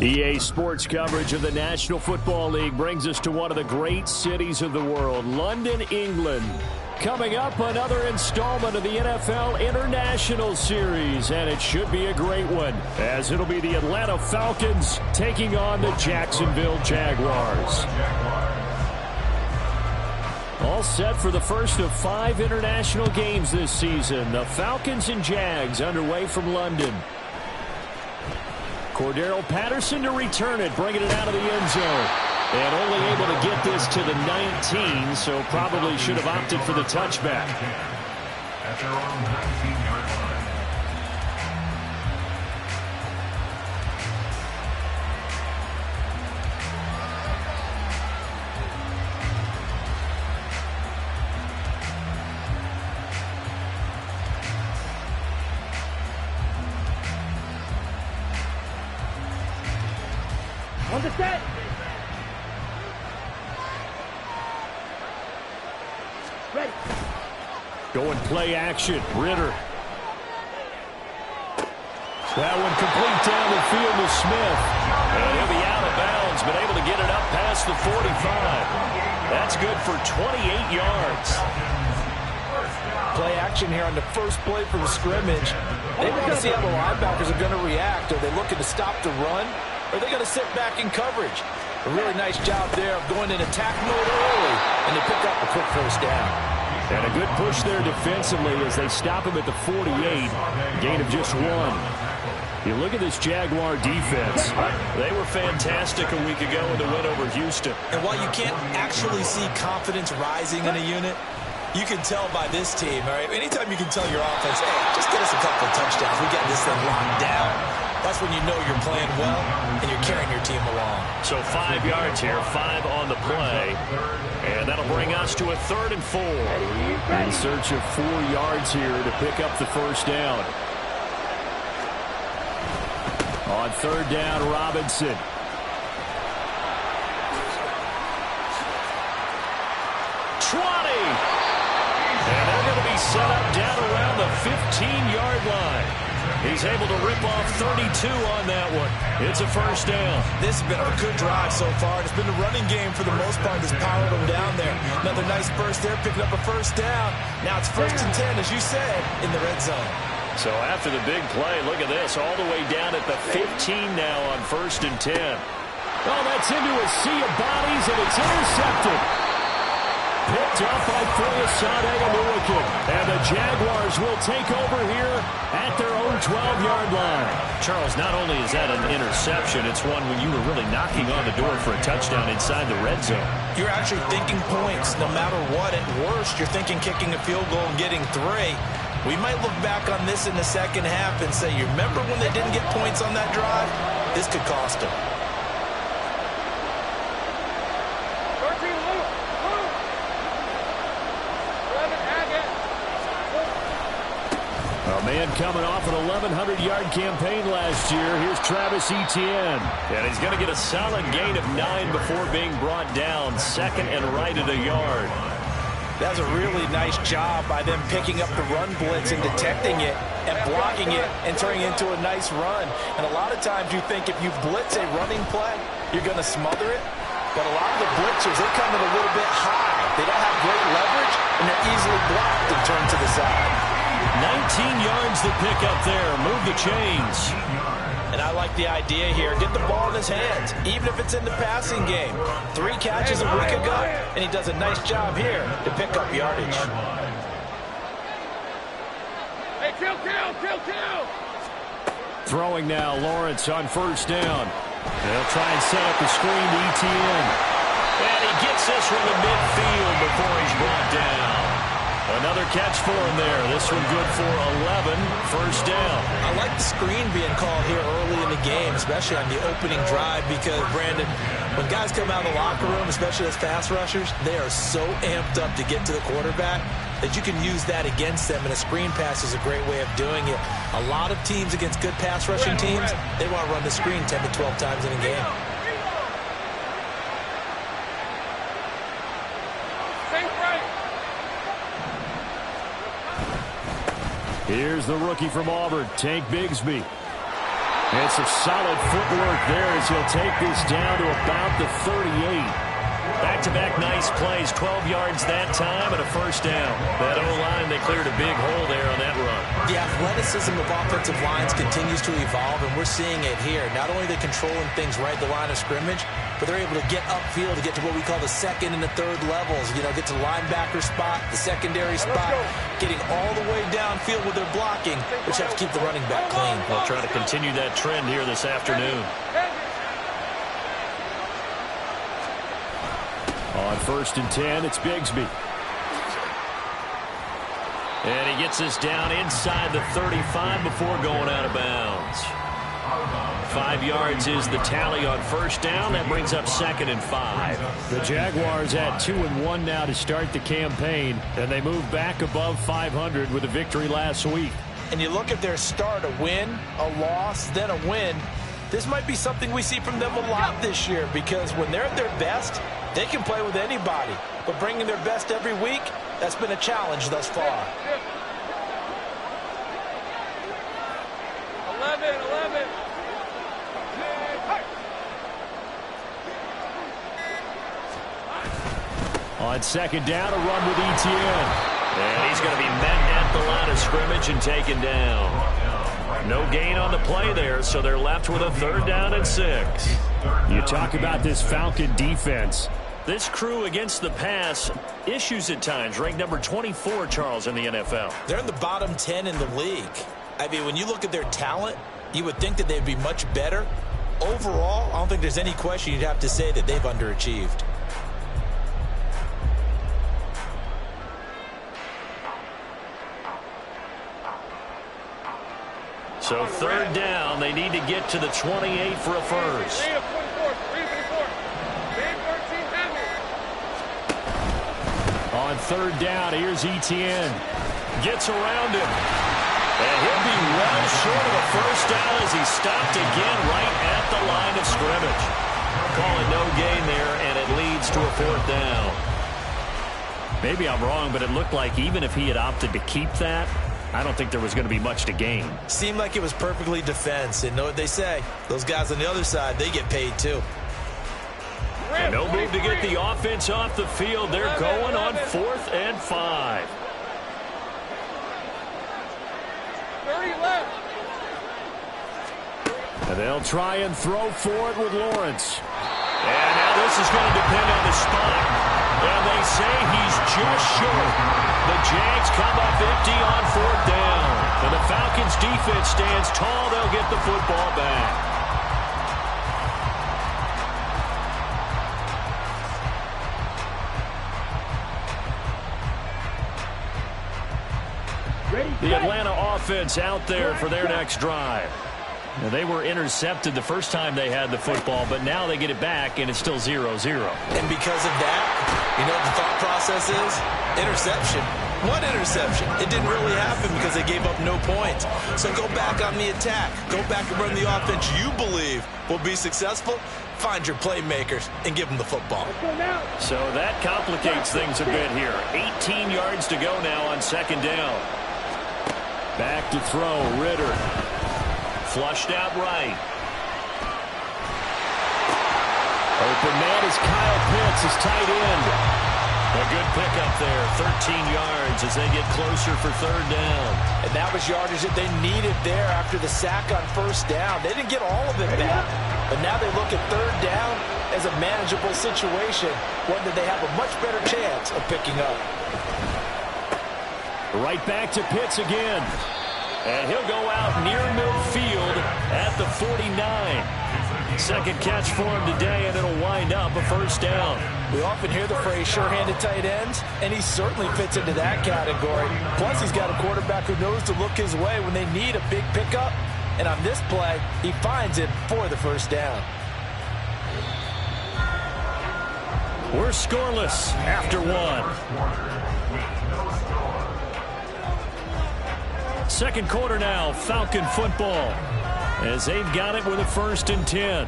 EA Sports coverage of the National Football League brings us to one of the great cities of the world, London, England. Coming up, another installment of the NFL International Series, and it should be a great one, as it'll be the Atlanta Falcons taking on the Jacksonville Jaguars. All set for the first of 5 international games this season. The Falcons and Jags underway from London. Cordero Patterson to return it, bringing it out of the end zone. And only able to get this to the 19, so probably should have opted for the touchback. At their own 19-yard line. On the set. Ready. Going play action. Ritter. That one complete down the field to Smith. And he'll be out of bounds, but able to get it up past the 45. That's good for 28 yards. Play action here on the first play from the scrimmage. They want to see how the linebackers are going to react. Are they looking to stop the run? Or are they going to sit back in coverage? A really nice job there of going in attack mode early, and they pick up a quick first down. And a good push there defensively as they stop him at the 48. Gain of just 1. You look at this Jaguar defense. They were fantastic a week ago in the win over Houston. And while you can't actually see confidence rising in a unit, you can tell by this team, all right? Anytime you can tell your offense, hey, just get us a couple of touchdowns. We got this thing locked down. That's when you know you're playing well and you're carrying your team along. So 5 yards here, 5 on the play. And that'll bring us to a 3rd and 4. In search of 4 yards here to pick up the first down. On 3rd down, Robinson. And they're going to be set up down around the 15-yard line. He's able to rip off 32 on that one. It's a first down. This has been a good drive so far. It's been the running game for the most part that's powered them down there. Another nice burst there, picking up a first down. Now it's 1st and 10, as you said, in the red zone. So after the big play, look at this, all the way down at the 15 now on 1st and 10. Oh, that's into a sea of bodies, and it's intercepted. Picked up by Foyesade Oluokun. And the Jaguars will take over here at their own 12-yard line. Charles, not only is that an interception, it's one when you were really knocking on the door for a touchdown inside the red zone. You're actually thinking points no matter what. At worst, you're thinking kicking a field goal and getting 3. We might look back on this in the second half and say, you remember when they didn't get points on that drive? This could cost them. A man coming off an 1,100-yard campaign last year. Here's Travis Etienne. And he's going to get a solid gain of 9 before being brought down. 2nd and right at a yard. That's a really nice job by them picking up the run blitz and detecting it and blocking it and turning it into a nice run. And a lot of times you think if you blitz a running play, you're going to smother it. But a lot of the blitzers, they come in a little bit high. They don't have great leverage, and they're easily blocked and turned to the side. 19 yards to pick up there. Move the chains. And I like the idea here. Get the ball in his hands, even if it's in the passing game. 3 catches a week ago, and he does a nice job here to pick up yardage. Hey, kill. Throwing now, Lawrence on 1st down. They'll try and set up the screen to Etienne. And he gets this from the midfield before he's brought down. Another catch for him there. This one good for 11. 1st down. I like the screen being called here early in the game, especially on the opening drive, because, Brandon, when guys come out of the locker room, especially as pass rushers, they are so amped up to get to the quarterback that you can use that against them, and a screen pass is a great way of doing it. A lot of teams against good pass rushing teams, they want to run the screen 10 to 12 times in a game. Here's the rookie from Auburn, Tank Bigsby. And some solid footwork there as he'll take this down to about the 38. Back-to-back nice plays, 12 yards that time and a first down. That O-line, they cleared a big hole there on that run. The athleticism of offensive lines continues to evolve, and we're seeing it here. Not only are they controlling things right at the line of scrimmage, but they're able to get upfield to get to what we call the second and the third levels. You know, get to the linebacker spot, the secondary spot, getting all the way downfield with their blocking, which helps keep the running back clean. They'll try to continue that trend here this afternoon. On 1st and 10, it's Bigsby. And he gets us down inside the 35 before going out of bounds. 5 yards is the tally on first down. That brings up 2nd and 5. The Jaguars at 2-1 now to start the campaign, and they move back above 500 with a victory last week. And you look at their start, a win, a loss, then a win. This might be something we see from them a lot this year, because when they're at their best, they can play with anybody. But bringing their best every week, that's been a challenge thus far. 11. On 2nd down, a run with Etienne. And he's going to be met at the line of scrimmage and taken down. No gain on the play there, so they're left with a 3rd down and 6. You talk about this Falcon defense. This crew against the pass, issues at times, ranked number 24, Charles, in the NFL. They're in the bottom 10 in the league. I mean, when you look at their talent, you would think that they'd be much better. Overall, I don't think there's any question you'd have to say that they've underachieved. So 3rd down, they need to get to the 28 for a first. On 3rd down, here's Etienne. Gets around him. And he'll be well short of a first down as he stopped again right at the line of scrimmage. Calling no gain there, and it leads to a 4th down. Maybe I'm wrong, but it looked like even if he had opted to keep that, I don't think there was going to be much to gain. Seemed like it was perfectly defense. And know what they say? Those guys on the other side, they get paid too. And no move to get the offense off the field. They're going on 4th and 5. 30 left. And they'll try and throw for it with Lawrence. And now this is going to depend on the spot. And they say he's just short. The Jags come up empty on 4th down. And the Falcons defense stands tall. They'll get the football back. The Atlanta offense out there for their next drive. Now, they were intercepted the first time they had the football, but now they get it back, and it's still 0-0. And because of that, you know what the thought process is? Interception. What interception? It didn't really happen because they gave up no points. So go back on the attack. Go back and run the offense you believe will be successful. Find your playmakers and give them the football. So that complicates things a bit here. 18 yards to go now on 2nd down. Back to throw, Ritter. Flushed out right. Open man is Kyle Pitts, his tight end. A good pickup there, 13 yards as they get closer for 3rd down. And that was yardage that they needed there after the sack on 1st down. They didn't get all of it back. But now they look at 3rd down as a manageable situation, one that they have a much better chance of picking up. Right back to Pitts again. And he'll go out near midfield at the 49. Second catch for him today, and it'll wind up a 1st down. We often hear the phrase sure-handed tight ends, and he certainly fits into that category. Plus, he's got a quarterback who knows to look his way when they need a big pickup. And on this play, he finds it for the 1st down. We're scoreless after 1. Second quarter now, Falcon football, as they've got it with a 1st and 10.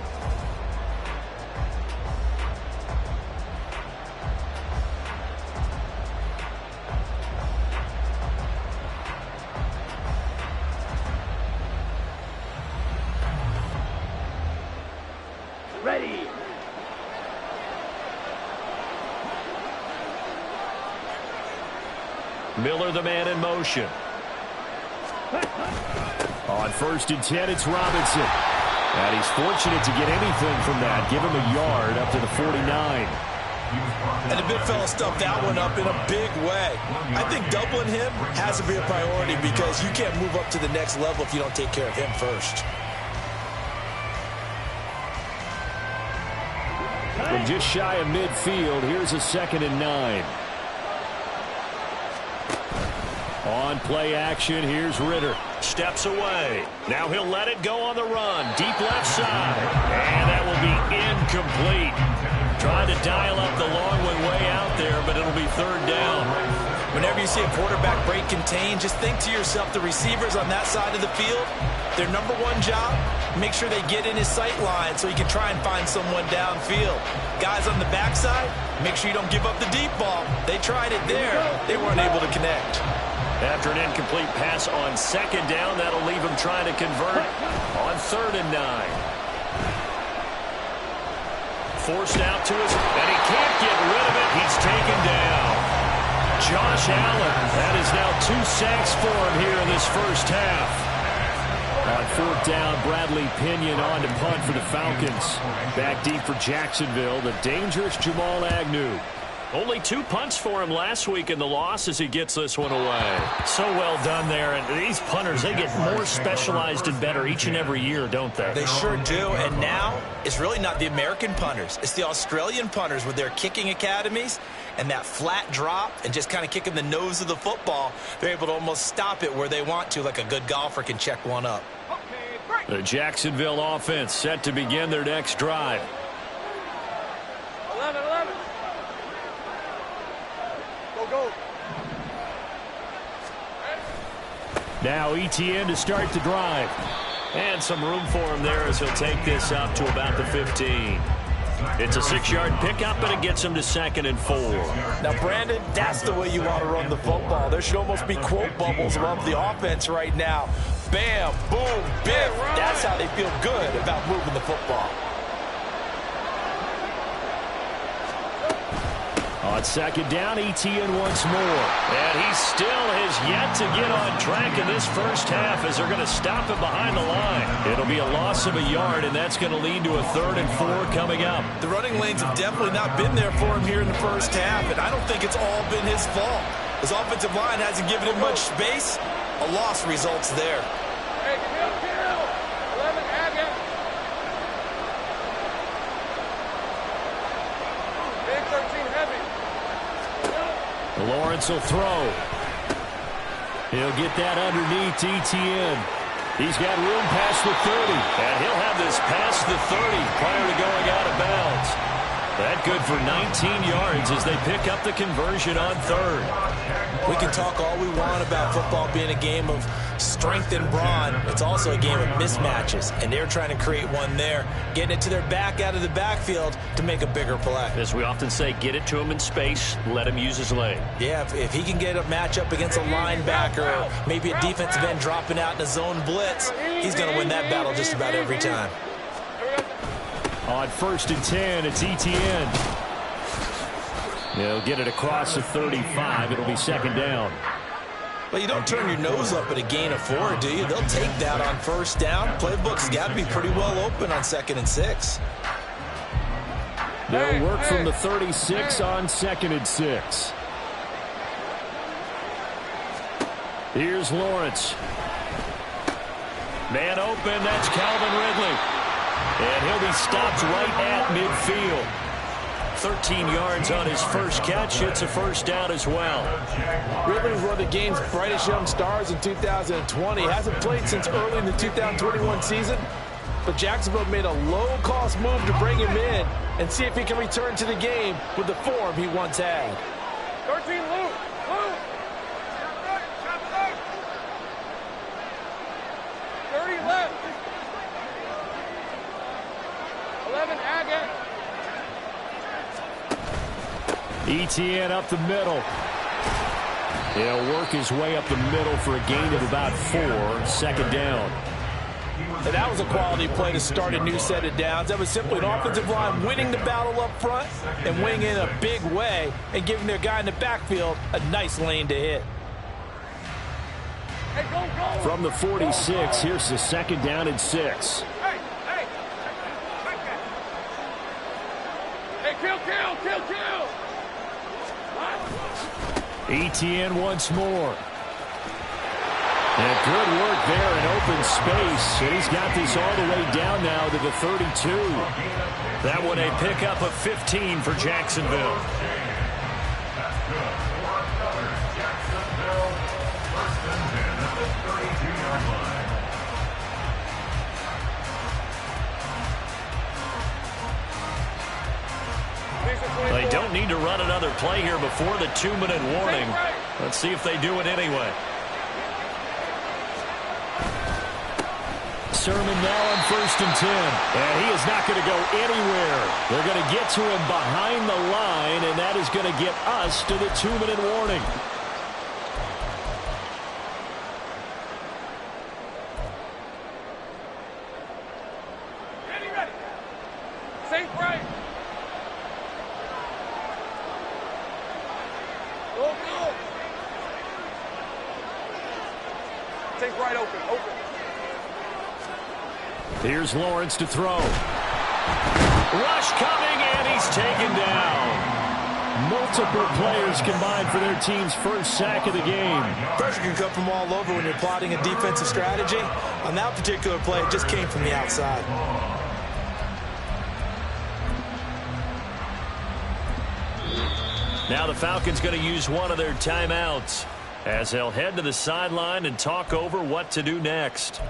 Ready. Miller, the man in motion. On 1st and 10, it's Robinson. And he's fortunate to get anything from that. Give him a yard up to the 49. And the big fella stuffed that one up in a big way. I think doubling him has to be a priority because you can't move up to the next level if you don't take care of him first. From just shy of midfield, here's a 2nd and 9. On play action, here's Ritter. Steps away. Now he'll let it go on the run. Deep left side. And that will be incomplete. Trying to dial up the long one way out there, but it'll be 3rd down. Whenever you see a quarterback break contain, just think to yourself, the receivers on that side of the field, their number one job, make sure they get in his sight line so he can try and find someone downfield. Guys on the backside, make sure you don't give up the deep ball. They tried it there. They weren't able to connect. After an incomplete pass on 2nd down, that'll leave him trying to convert on 3rd and 9. Forced out to his, and he can't get rid of it. He's taken down. Josh Allen, that is now 2 sacks for him here in this first half. On 4th down, Bradley Pinion on to punt for the Falcons. Back deep for Jacksonville, the dangerous Jamal Agnew. Only 2 punts for him last week in the loss as he gets this one away. So well done there. And these punters, they get more specialized and better each and every year, don't they? They sure do. And now it's really not the American punters. It's the Australian punters with their kicking academies and that flat drop and just kind of kicking the nose of the football. They're able to almost stop it where they want to, like a good golfer can check one up. The Jacksonville offense set to begin their next drive. 11. Go. Now Etienne to start the drive. And some room for him there as he'll take this up to about the 15. It's a 6-yard pickup, and it gets him to 2nd and 4. Now, Brandon, that's the way you want to run the football. There should almost be quote bubbles above the offense right now. Bam, boom, biff. That's how they feel good about moving the football. On 2nd down, Etienne once more. And he still has yet to get on track in this first half as they're going to stop him behind the line. It'll be a loss of a yard, and that's going to lead to a 3rd and 4 coming up. The running lanes have definitely not been there for him here in the first half, and I don't think it's all been his fault. His offensive line hasn't given him much space. A loss results there. Hey, kill. 11, Agate. Big 13, heavy. Lawrence will throw. He'll get that underneath Etienne. He's got room past the 30. And he'll have this past the 30 prior to going out of bounds. That good for 19 yards as they pick up the conversion on 3rd. We can talk all we want about football being a game of strength and brawn. It's also a game of mismatches, and they're trying to create one there, getting it to their back out of the backfield to make a bigger play. As we often say, get it to him in space, let him use his leg. Yeah, if he can get a matchup against a linebacker or maybe a defensive end dropping out in a zone blitz, he's going to win that battle just about every time. On 1st and 10, it's Etienne. He'll get it across the 35. It'll be 2nd down. Well, you don't turn your nose up at a gain of 4, do you? They'll take that on 1st down. Playbook's got to be pretty well open on 2nd and 6. They'll work from the 36 on 2nd and 6. Here's Lawrence. Man open, that's Calvin Ridley. And he'll be stopped right at midfield. 13 yards on his first catch. It's a 1st down as well. Ridley's one of the game's brightest young stars in 2020. Hasn't played since early in the 2021 season. But Jacksonville made a low-cost move to bring him in and see if he can return to the game with the form he once had. 13, Luke. 30 left. 11, Agate. Etienne up the middle. He'll work his way up the middle for a gain of about 4. 2nd down. And that was a quality play to start a new set of downs. That was simply an offensive line winning the battle up front and winning in a big way and giving their guy in the backfield a nice lane to hit. Hey, go, go. From the 46, here's the 2nd down and 6. Hey, kill. ETN once more. And good work there in open space. And he's got this all the way down now to the 32. That one a pickup of 15 for Jacksonville. They don't need to run another play here before the 2-minute warning. Let's see if they do it anyway. Sermon now on 1st and 10. And he is not going to go anywhere. They're going to get to him behind the line, and that is going to get us to the 2-minute warning. Ready. Safe right. Go. Safe right open. Here's Lawrence to throw. Rush coming, and he's taken down. Multiple players combined for their team's first sack of the game. Pressure can come from all over when you're plotting a defensive strategy. On that particular play, it just came from the outside. Now the Falcons going to use one of their timeouts as they'll head to the sideline and talk over what to do next.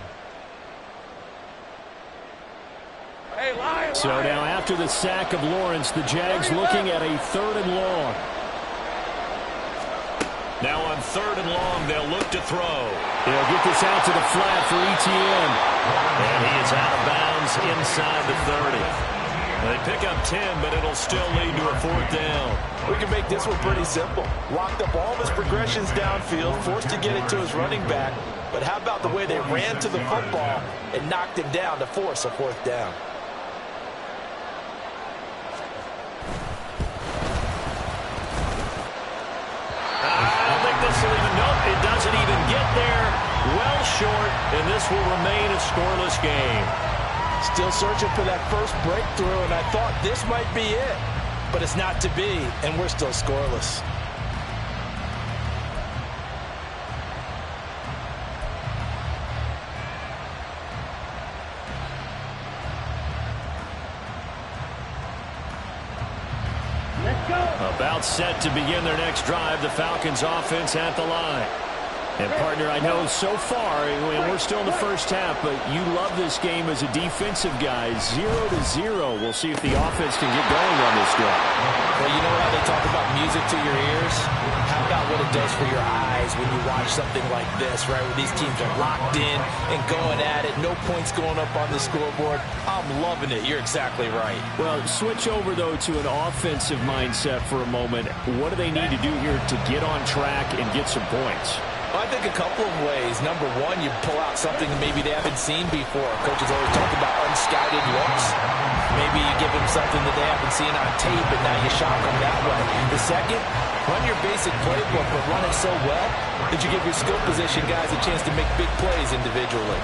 So now after the sack of Lawrence, the Jags looking at a 3rd and long. Now on 3rd and long, they'll look to throw. They'll get this out to the flat for ETN. And he is out of bounds inside the 30. They pick up 10, but it'll still lead to a 4th down. We can make this one pretty simple. Locked up all of his progressions downfield, forced to get it to his running back. But how about the way they ran to the football and knocked him down to force a 4th down? It doesn't even get there. Well short, and this will remain a scoreless game. Still searching for that first breakthrough, and I thought this might be it. But it's not to be, and we're still scoreless. About set to begin their next drive, the Falcons offense at the line. And, partner, I know so far, we're still in the first half, but you love this game as a defensive guy. 0-0. We'll see if the offense can get going on this drive. Well, you know how they talk about music to your ears? How about what it does for your eyes when you watch something like this, right, where these teams are locked in and going at it, no points going up on the scoreboard? I'm loving it. You're exactly right. Well, switch over, though, to an offensive mindset for a moment. What do they need to do here to get on track and get some points? I think a couple of ways. Number one, you pull out something that maybe they haven't seen before. Coaches always talk about unscouted looks. Maybe you give them something that they haven't seen on tape, and now you shock them that way. The second, run your basic playbook, but run it so well that you give your skill position guys a chance to make big plays individually.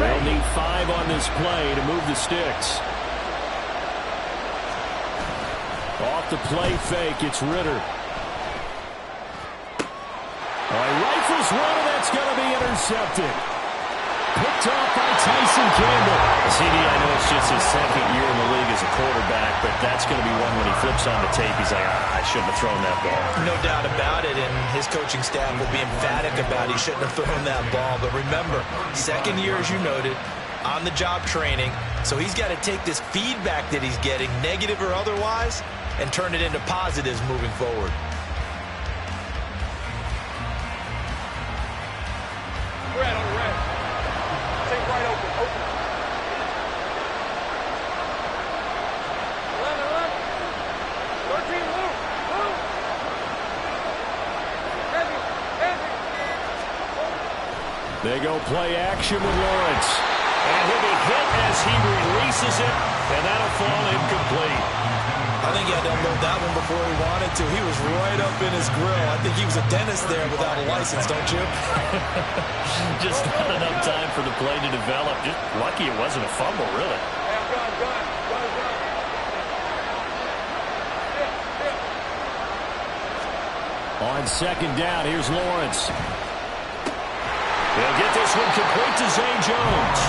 They'll need 5 on this play to move the sticks. Off the play fake, it's Ritter. Rifles one, and that's going to be intercepted. Picked off by Tyson Campbell. CD, I know it's just his 2nd year in the league as a quarterback, but that's going to be one when he flips on the tape. He's like, I shouldn't have thrown that ball. No doubt about it, and his coaching staff will be emphatic about he shouldn't have thrown that ball. But remember, 2nd year, as you noted, on-the-job training, so he's got to take this feedback that he's getting, negative or otherwise, and turn it into positives moving forward. Red on the red. Take right open. 11. 13 loop. Heavy. They go play action with Lawrence. And he'll be hit as he releases it, and that'll fall incomplete. I think he had to unload that one before he wanted to. He was right up in his grill. I think he was a dentist there without a license, don't you? Just not enough time for the play to develop. Just lucky it wasn't a fumble, really. On second down, here's Lawrence. They'll get this one complete to Zay Jones.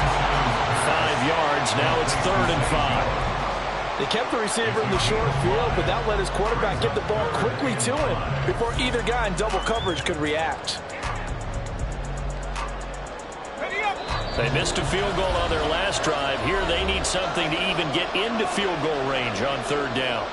5 yards. Now it's 3rd and 5. They kept the receiver in the short field, but that let his quarterback get the ball quickly to him before either guy in double coverage could react. They missed a field goal on their last drive. Here they need something to even get into field goal range on 3rd down.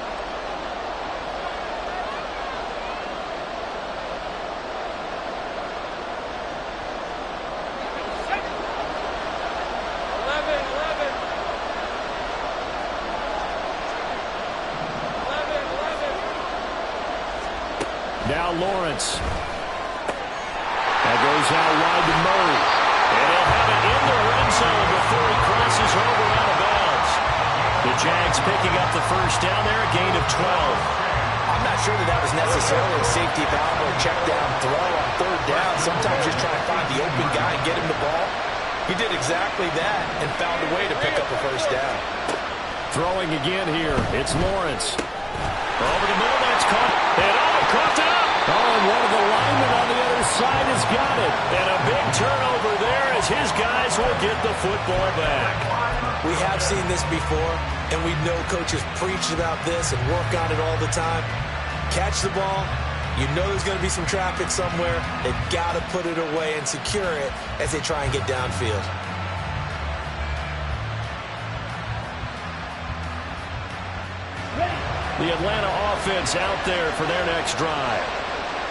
Now Lawrence. That goes out wide to Murray. And he'll have it in the red zone before he crosses over out of bounds. The Jags picking up the first down there, a gain of 12. I'm not sure that was necessarily a safety valve or a check down throw on 3rd down. Sometimes just try to find the open guy and get him the ball. He did exactly that and found a way to pick up a first down. Throwing again here. It's Lawrence. Over the middle, that's caught. And caught it up. Oh, and one of the linemen on the other side has got it. And a big turnover there as his guys will get the football back. We have seen this before, and we know coaches preach about this and work on it all the time. Catch the ball. You know there's going to be some traffic somewhere. They've got to put it away and secure it as they try and get downfield. The Atlanta offense out there for their next drive.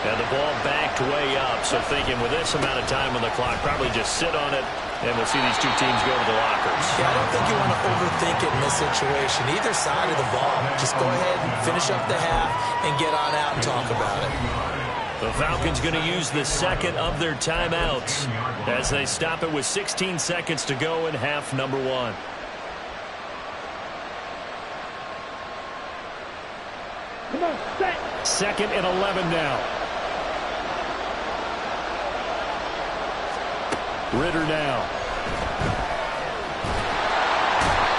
And the ball backed way up. So thinking with this amount of time on the clock, probably just sit on it, and we'll see these two teams go to the lockers. Yeah, I don't think you want to overthink it in this situation. Either side of the ball. Just go ahead and finish up the half and get on out and talk about it. The Falcons going to use the second of their timeouts as they stop it with 16 seconds to go in half number 1. Second and 11 now. Ritter now.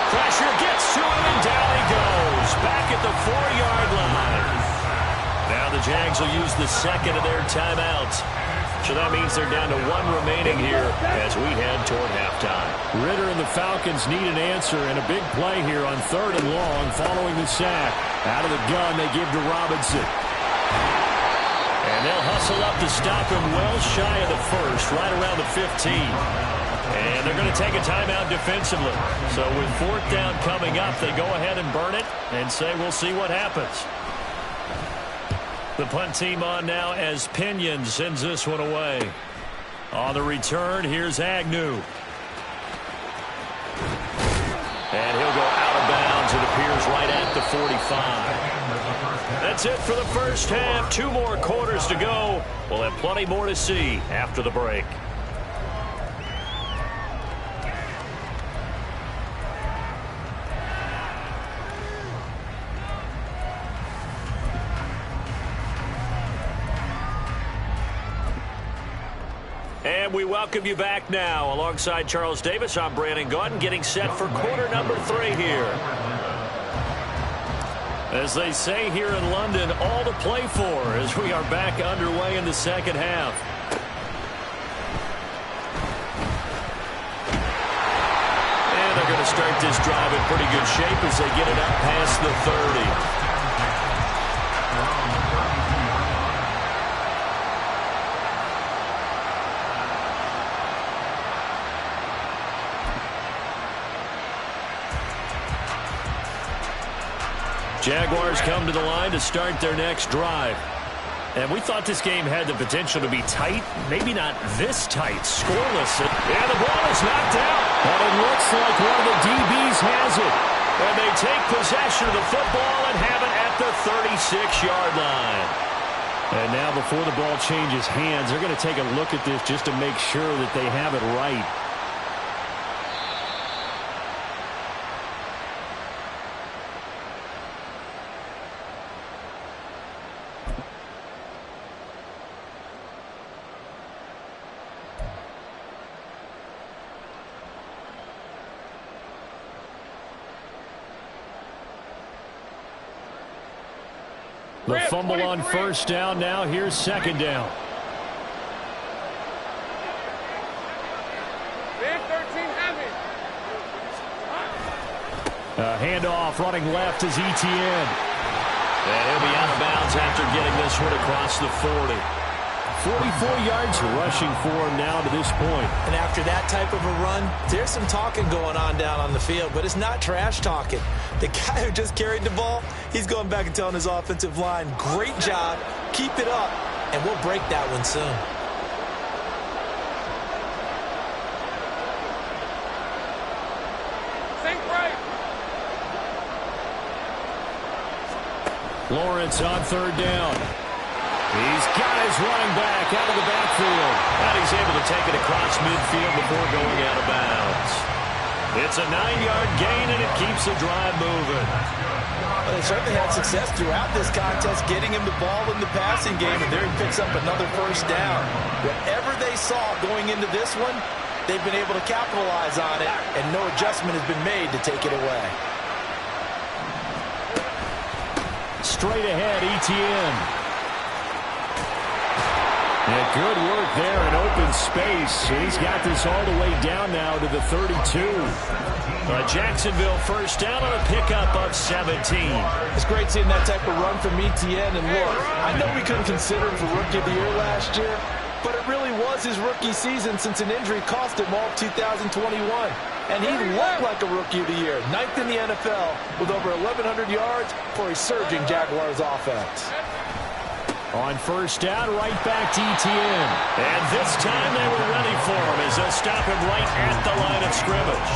Pressure gets to him, and down he goes. Back at the 4-yard line. Now the Jags will use the second of their timeouts. So that means they're down to 1 remaining here as we head toward halftime. Ritter and the Falcons need an answer, and a big play here on 3rd and long following the sack. Out of the gun, they give to Robinson. And they'll hustle up to stop him well shy of the first, right around the 15. And they're going to take a timeout defensively. So with 4th down coming up, they go ahead and burn it and say we'll see what happens. The punt team on now as Pinion sends this one away. On the return, here's Agnew. And he'll go out of bounds, it appears, right at the 45. That's it for the first half. 2 more quarters to go. We'll have plenty more to see after the break. And we welcome you back now. Alongside Charles Davis, I'm Brandon Gaudin, getting set for quarter number 3 here. As they say here in London, all to play for as we are back underway in the second half. And they're going to start this drive in pretty good shape as they get it up past the 30. Jaguars come to the line to start their next drive. And we thought this game had the potential to be tight. Maybe not this tight. Scoreless. And the ball is knocked out. But it looks like one of the DBs has it. And they take possession of the football and have it at the 36-yard line. And now before the ball changes hands, they're going to take a look at this just to make sure that they have it right. The fumble on first down now. Here's second down. Handoff running left is Etienne. And he'll be out of bounds after getting this one across the 40. 44 yards rushing for him now to this point. And after that type of a run, there's some talking going on down on the field, but it's not trash talking. The guy who just carried the ball, he's going back and telling his offensive line, great job, keep it up, and we'll break that one soon. Lawrence on third down. He's got his running back out of the backfield. And he's able to take it across midfield before going out of bounds. It's a 9-yard gain, and it keeps the drive moving. Well, they certainly had success throughout this contest, getting him the ball in the passing game, and there he picks up another first down. Whatever they saw going into this one, they've been able to capitalize on it, and no adjustment has been made to take it away. Straight ahead, Etienne. And good work there in open space. He's got this all the way down now to the 32. Jacksonville first down on a pickup of 17. It's great seeing that type of run from Etienne. And look, I know we couldn't consider him for Rookie of the Year last year, but it really was his rookie season since an injury cost him all of 2021. And he looked like a Rookie of the Year, 9th in the NFL with over 1,100 yards for a surging Jaguars offense. On first down, right back to Etienne. And this time they were ready for him as they'll stop him right at the line of scrimmage.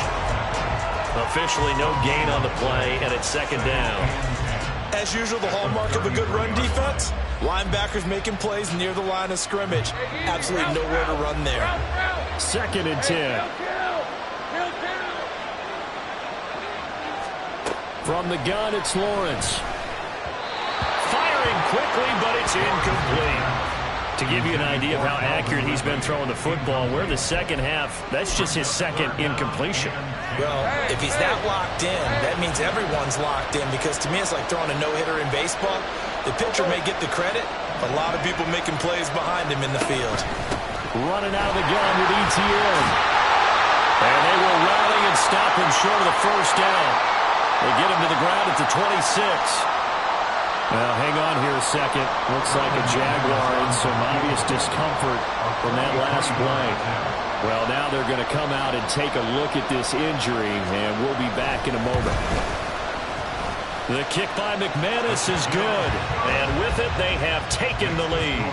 Officially no gain on the play, and it's second down. As usual, the hallmark of a good run defense, linebackers making plays near the line of scrimmage. Absolutely nowhere to run there. Second and 10. From the gun, it's Lawrence. Firing quickly, but it's incomplete. To give you an idea of how accurate he's been throwing the football, we're in the second half. That's just his second incompletion. Well, if he's that locked in, that means everyone's locked in, because to me it's like throwing a no-hitter in baseball. The pitcher may get the credit, but a lot of people making plays behind him in the field. Running out of the gun with Etienne. And they will rally and stop him short of the first down. They get him to the ground at the 26. Now, hang on here a second. Looks like a Jaguar in some obvious discomfort from that last play. Well, now they're going to come out and take a look at this injury, and we'll be back in a moment. The kick by McManus is good, and with it, they have taken the lead.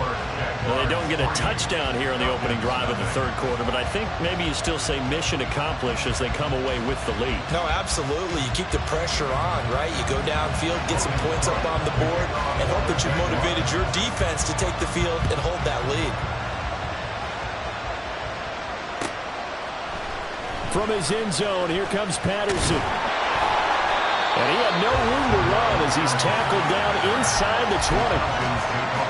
Well, they don't get a touchdown here on the opening drive of the third quarter, but I think maybe you still say mission accomplished as they come away with the lead. No, absolutely. You keep the pressure on, right? You go downfield, get some points up on the board, and hope that you've motivated your defense to take the field and hold that lead. From his end zone, here comes Patterson. And he had no room to run as he's tackled down inside the 20.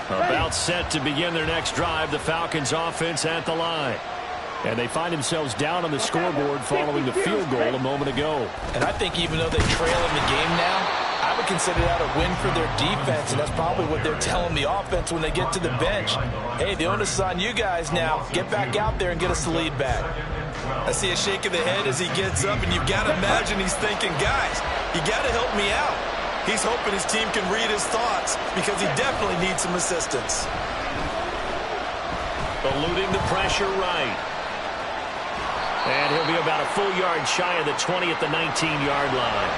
About set to begin their next drive, the Falcons offense at the line. And they find themselves down on the scoreboard following the field goal a moment ago. And I think even though they trail in the game now, I would consider that a win for their defense, and that's probably what they're telling the offense when they get to the bench. Hey, the onus is on you guys now. Get back out there and get us the lead back. I see a shake of the head as he gets up, and you've got to imagine he's thinking, guys, you got to help me out. He's hoping his team can read his thoughts because he definitely needs some assistance. Eluding the pressure right. And he'll be about a full yard shy of the 20 at the 19-yard line.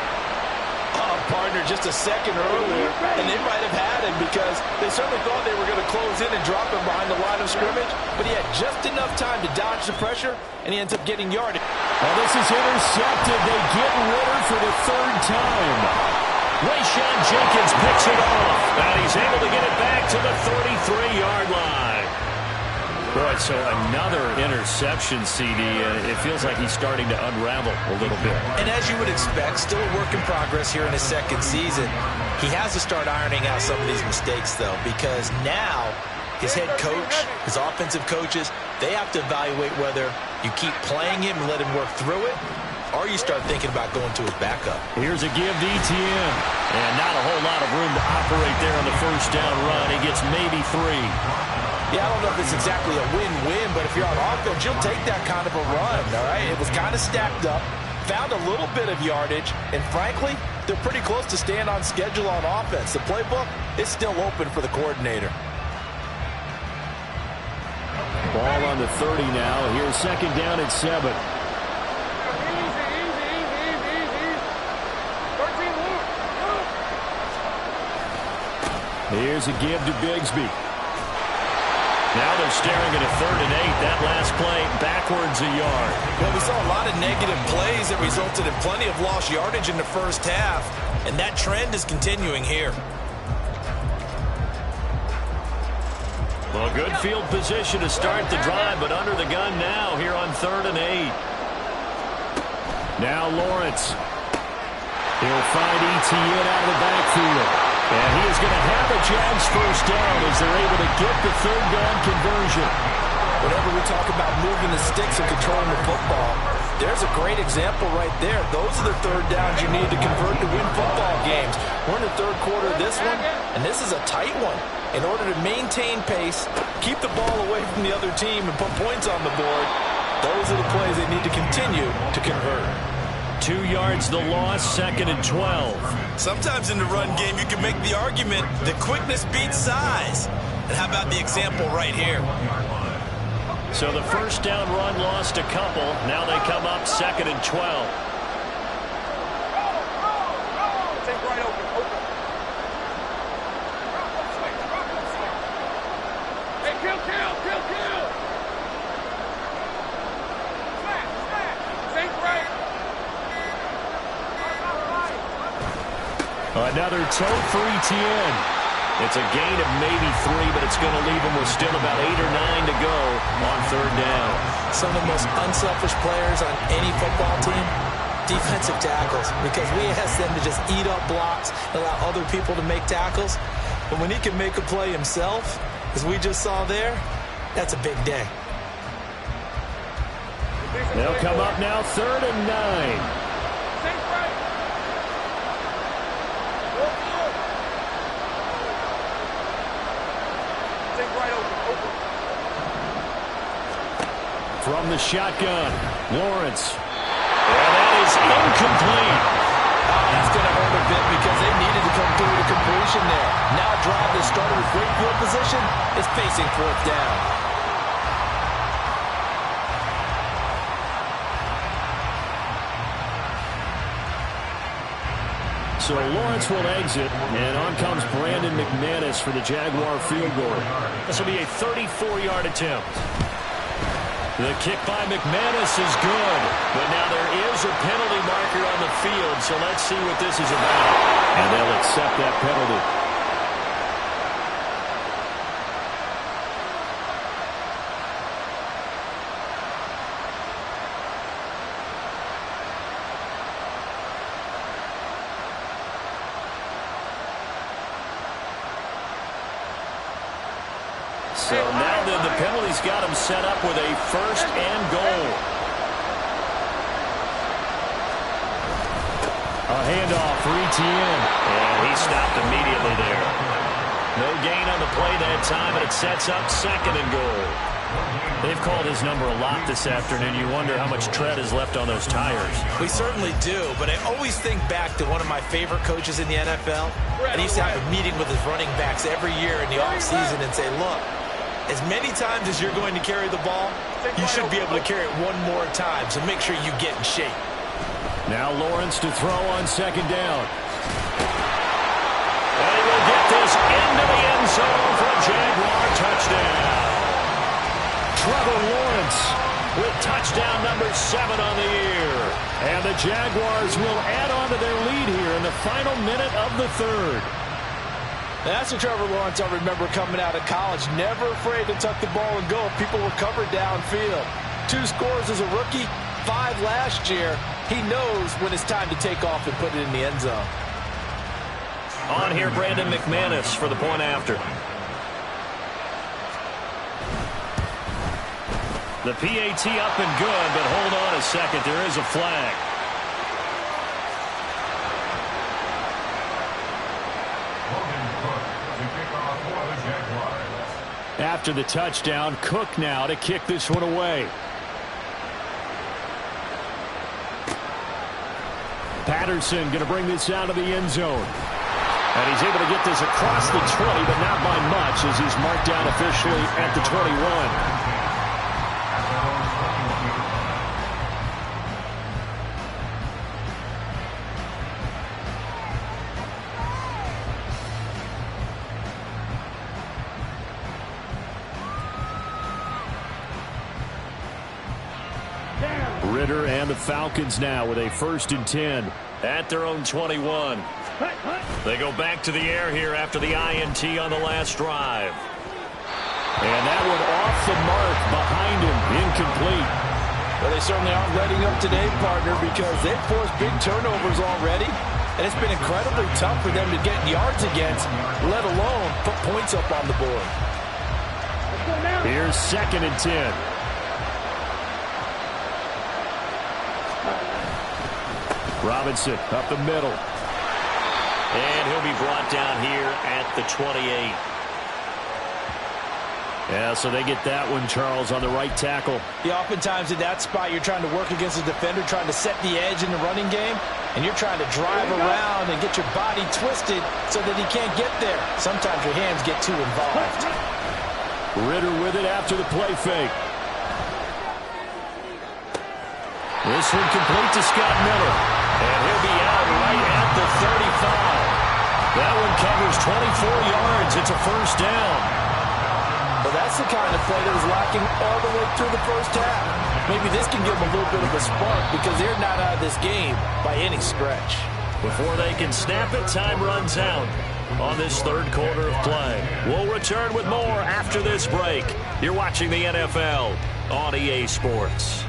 partner just a second earlier, and they might have had him because they certainly thought they were going to close in and drop him behind the line of scrimmage, but he had just enough time to dodge the pressure, and he ends up getting yardage. Well, this is intercepted. They get Ritter for the third time. Rayshawn Jenkins picks it off, and he's able to get it back to the 33-yard line. All right, so another interception, CD. It feels like he's starting to unravel a little bit. And as you would expect, still a work in progress here in his second season. He has to start ironing out some of these mistakes, though, because now his head coach, his offensive coaches, they have to evaluate whether you keep playing him and let him work through it, or you start thinking about going to his backup. Here's a give to ETN. And not a whole lot of room to operate there on the first down run. He gets maybe 3. Yeah, I don't know if it's exactly a win-win, but if you're on offense, you'll take that kind of a run, all right? It was kind of stacked up, found a little bit of yardage, and frankly, they're pretty close to staying on schedule on offense. The playbook is still open for the coordinator. Ball on the 30 now. Here's second down at 7. Here's a give to Bigsby. Now they're staring at a 3rd and 8. That last play backwards a yard. Well, we saw a lot of negative plays that resulted in plenty of lost yardage in the first half, and that trend is continuing here. Well, good field position to start the drive, but under the gun now here on 3rd and 8. Now Lawrence. He'll find ETN out of the backfield. And he is going to have a Jags first down as they're able to get the 3rd down conversion. Whenever we talk about moving the sticks and controlling the football, there's a great example right there. Those are the 3rd downs you need to convert to win football games. We're in the 3rd quarter of this one, and this is a tight one. In order to maintain pace, keep the ball away from the other team, and put points on the board, those are the plays they need to continue to convert. 2 yards the loss, 2nd and 12. Sometimes in the run game, you can make the argument that quickness beats size. And how about the example right here? So the first down run lost a couple. Now they come up 2nd and 12. Take right open. Hey, kill. Smash. Take right. Another toe for ETN. It's a gain of maybe 3, but it's going to leave him with still about 8 or 9 to go on 3rd down. Some of the most unselfish players on any football team, defensive tackles, because we ask them to just eat up blocks and allow other people to make tackles. But when he can make a play himself, as we just saw there, that's a big day. They'll come up now 3rd and 9. From the shotgun, Lawrence. And that is incomplete. That's going to hurt a bit because they needed to come through with a completion there. Now a drive that started with great field position is facing 4th down. So Lawrence will exit, and on comes Brandon McManus for the Jaguar field goal. This will be a 34-yard attempt. The kick by McManus is good, but now there is a penalty marker on the field, so let's see what this is about. And they'll accept that penalty. So now the penalty's got him set up with a 1st and goal. A handoff for ETN. And he stopped immediately there. No gain on the play that time, and it sets up 2nd and goal. They've called his number a lot this afternoon. You wonder how much tread is left on those tires. We certainly do, but I always think back to one of my favorite coaches in the NFL. And he used to have a meeting with his running backs every year in the offseason and say, look, as many times as you're going to carry the ball, you should be able to carry it one more time, so make sure you get in shape. Now Lawrence to throw on 2nd down. into the end zone for a Jaguar touchdown. Trevor Lawrence with touchdown number 7 on the year. And the Jaguars will add on to their lead here in the final minute of the third. That's the Trevor Lawrence I remember coming out of college. Never afraid to tuck the ball and go. People were covered downfield. 2 scores as a rookie, 5 last year. He knows when it's time to take off and put it in the end zone. On here, Brandon McManus for the point after. The PAT up and good, but hold on a second. There is a flag. After the touchdown, Cook now to kick this one away. Patterson going to bring this out of the end zone. And he's able to get this across the 20, but not by much as he's marked down officially at the 21. Ritter and the Falcons now with a 1st and 10 at their own 21. They go back to the air here after the INT on the last drive. And that one off the mark behind him, incomplete. Well, they certainly aren't letting up today, partner, because they've forced big turnovers already. And it's been incredibly tough for them to get yards against, let alone put points up on the board. Here's 2nd and 10. Robinson up the middle. And he'll be brought down here at the 28. Yeah, so they get that one, Charles, on the right tackle. Yeah, oftentimes in that spot, you're trying to work against a defender, trying to set the edge in the running game, and you're trying to drive around and get your body twisted so that he can't get there. Sometimes your hands get too involved. Ritter with it after the play fake. This one complete to Scott Miller. And he'll be out right at the 35. That one covers 24 yards. It's a 1st down. Well, that's the kind of play that was lacking all the way through the first half. Maybe this can give them a little bit of a spark because they're not out of this game by any stretch. Before they can snap it, time runs out on this 3rd quarter of play. We'll return with more after this break. You're watching the NFL on EA Sports.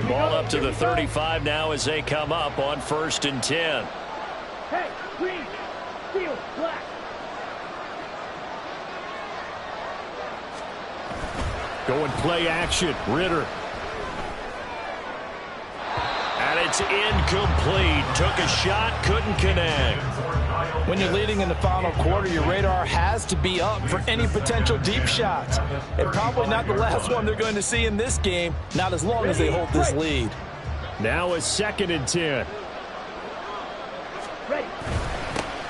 Ball up to the 35 now as they come up on 1st and 10. Hey, green, field, black. Going play action, Ritter. And it's incomplete. Took a shot, couldn't connect. When you're leading in the final quarter, your radar has to be up for any potential deep shots. And probably not the last one they're going to see in this game, not as long as they hold this lead. Now a 2nd and 10. Ready.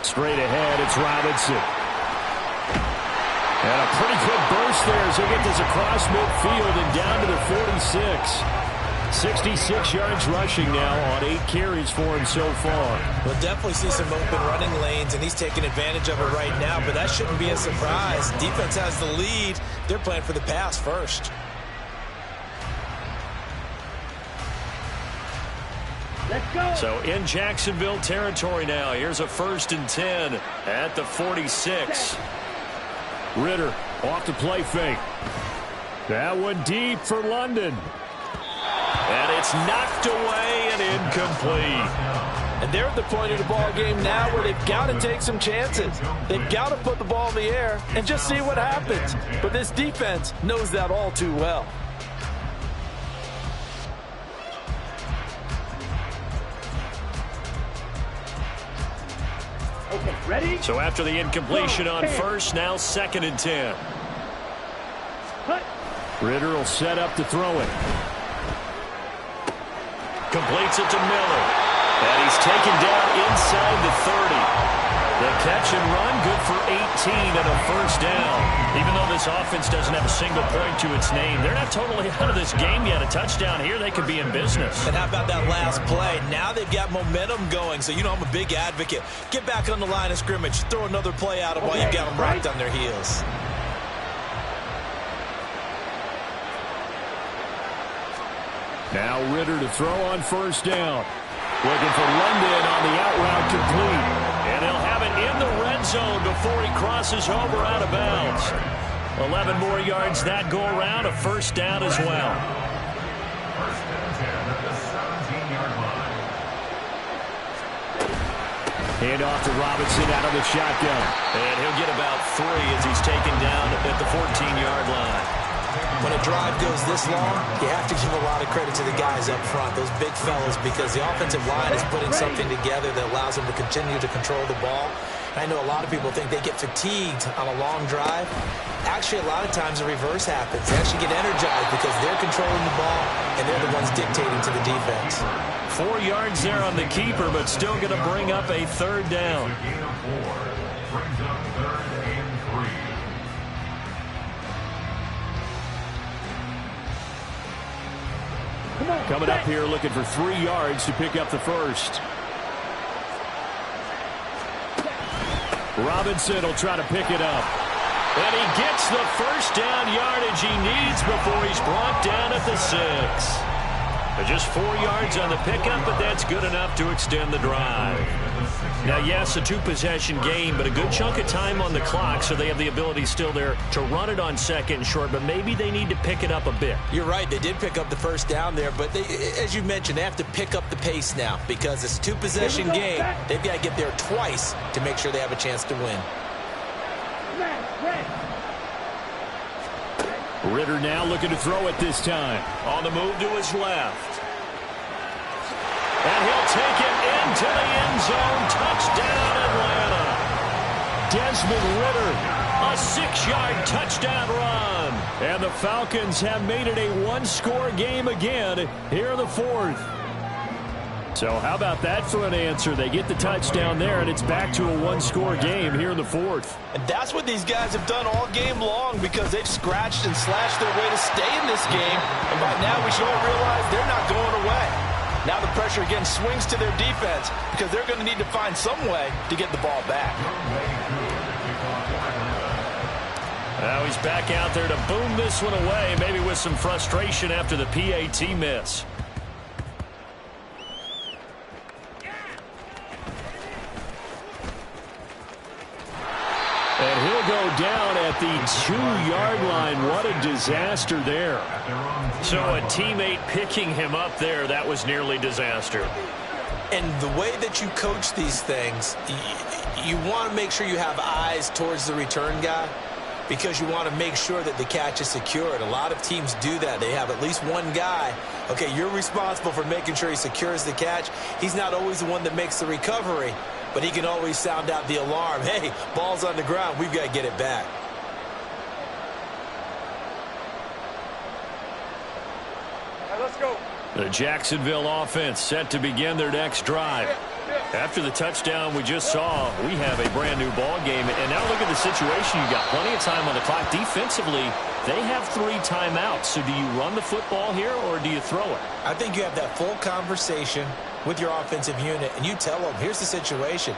Straight ahead, it's Robinson. And a pretty quick burst there as they get this across midfield and down to the 46. 66 yards rushing now on 8 carries for him so far. We'll definitely see some open running lanes, and he's taking advantage of it right now, but that shouldn't be a surprise. Defense has the lead. They're playing for the pass first. Let's go. So in Jacksonville territory now. Here's a 1st and 10 at the 46. Ritter off the play fake. That one deep for London. And it's knocked away and incomplete. And they're at the point of the ball game now where they've got to take some chances. They've got to put the ball in the air and just see what happens. But this defense knows that all too well. Okay, ready? So after the incompletion on 1st, now 2nd and 10. Cut. Ritter will set up to throw it. Completes it to Miller. And he's taken down inside the 30. The catch catch and run, good for 18 and a first down. Even though this offense doesn't have a single point to its name, they're not totally out of this game yet. A touchdown here, they could be in business. And how about that last play? Now they've got momentum going, so you know I'm a big advocate. Get back on the line of scrimmage, throw another play at them while you've got them rocked on their heels. Now Ritter to throw on first down. Looking for London on the out route complete. And he'll have it in the red zone before he crosses over out of bounds. 11 more yards that go around, a first down as well. First and 10 at the 17-yard line. Hand off to Robinson out of the shotgun. And he'll get about 3 as he's taken down at the 14-yard line. When a drive goes this long, you have to give a lot of credit to the guys up front, those big fellas, because the offensive line is putting something together that allows them to continue to control the ball. And I know a lot of people think they get fatigued on a long drive. Actually, a lot of times the reverse happens. They actually get energized because they're controlling the ball, and they're the ones dictating to the defense. 4 yards there on the keeper, but still going to bring up a third down. A gain of 4 brings up 3rd and 3. Coming up here looking for 3 yards to pick up the first. Robinson will try to pick it up. And he gets the first down yardage he needs before he's brought down at the 6. Just 4 yards on the pickup, but that's good enough to extend the drive. Now, yes, a 2-possession game, but a good chunk of time on the clock, so they have the ability still there to run it on second and short, but maybe they need to pick it up a bit. You're right. They did pick up the first down there, but they, as you mentioned, they have to pick up the pace now because it's a 2-possession game. They've got to get there twice to make sure they have a chance to win. Ritter now looking to throw it this time. On the move to his left. And he'll take it into the end zone. Touchdown, Atlanta. Desmond Ritter, a 6-yard touchdown run. And the Falcons have made it a 1-score game again here in the 4th. So how about that for an answer? They get the touchdown there, and it's back to a 1-score game here in the 4th. And that's what these guys have done all game long because they've scratched and slashed their way to stay in this game. And by now we should all realize they're not going away. Now the pressure again swings to their defense because they're going to need to find some way to get the ball back. Now he's back out there to boom this one away, maybe with some frustration after the PAT miss. And he'll go down at the 2-yard line. What a disaster there. So a teammate picking him up there, that was nearly disaster. And the way that you coach these things, you want to make sure you have eyes towards the return guy because you want to make sure that the catch is secured. A lot of teams do that. They have at least one guy. Okay, you're responsible for making sure he secures the catch. He's not always the one that makes the recovery, but he can always sound out the alarm. Hey, ball's on the ground. We've got to get it back. All right, let's go. The Jacksonville offense set to begin their next drive. After the touchdown we just saw, we have a brand new ball game. And now look at the situation. You've got plenty of time on the clock. Defensively, they have 3 timeouts. So do you run the football here or do you throw it? I think you have that full conversation with your offensive unit, and you tell them, here's the situation.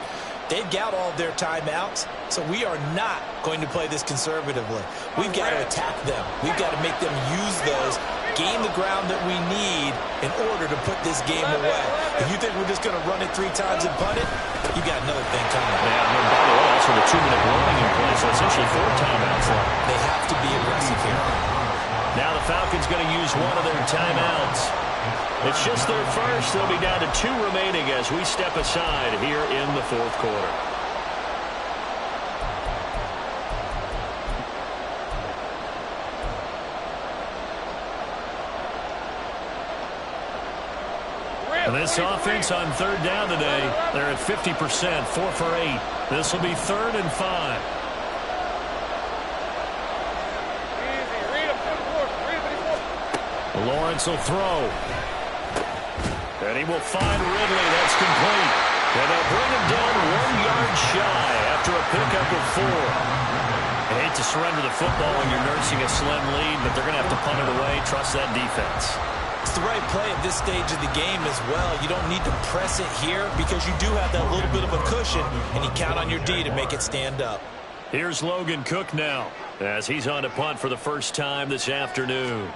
They've got all of their timeouts, so we are not going to play this conservatively. We've got to attack them. We've got to make them use those, gain the ground that we need in order to put this game away. If you think we're just going to run it 3 times and punt it, you got another thing coming. Yeah, and by the way, also the 2-minute warning in place, so essentially 4 timeouts left. They have to be aggressive here. Now the Falcons going to use one of their timeouts. It's just their first. They'll be down to 2 remaining as we step aside here in the 4th quarter. And this offense on 3rd down today, they're at 50%, 4 for 8. This will be 3rd and 5. Lawrence will throw. And he will find Ridley. That's complete. And they'll bring him down 1 yard shy after a 4. I hate to surrender the football when you're nursing a slim lead, but they're going to have to punt it away. Trust that defense. It's the right play at this stage of the game as well. You don't need to press it here because you do have that little bit of a cushion, and you count on your D to make it stand up. Here's Logan Cook now as he's on to punt for the first time this afternoon.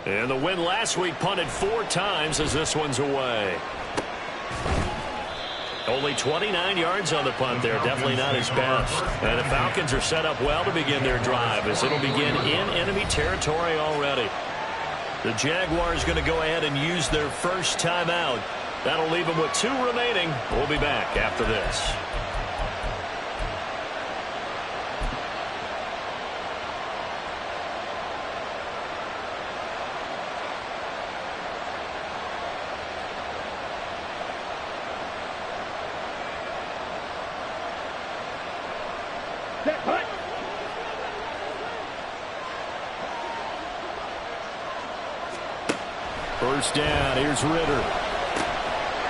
And the win last week punted 4 times as this one's away. Only 29 yards on the punt there. Definitely not his best. And the Falcons are set up well to begin their drive as it'll begin in enemy territory already. The Jaguars going to go ahead and use their first timeout. That'll leave them with 2 remaining. We'll be back after this. First down, here's Ritter.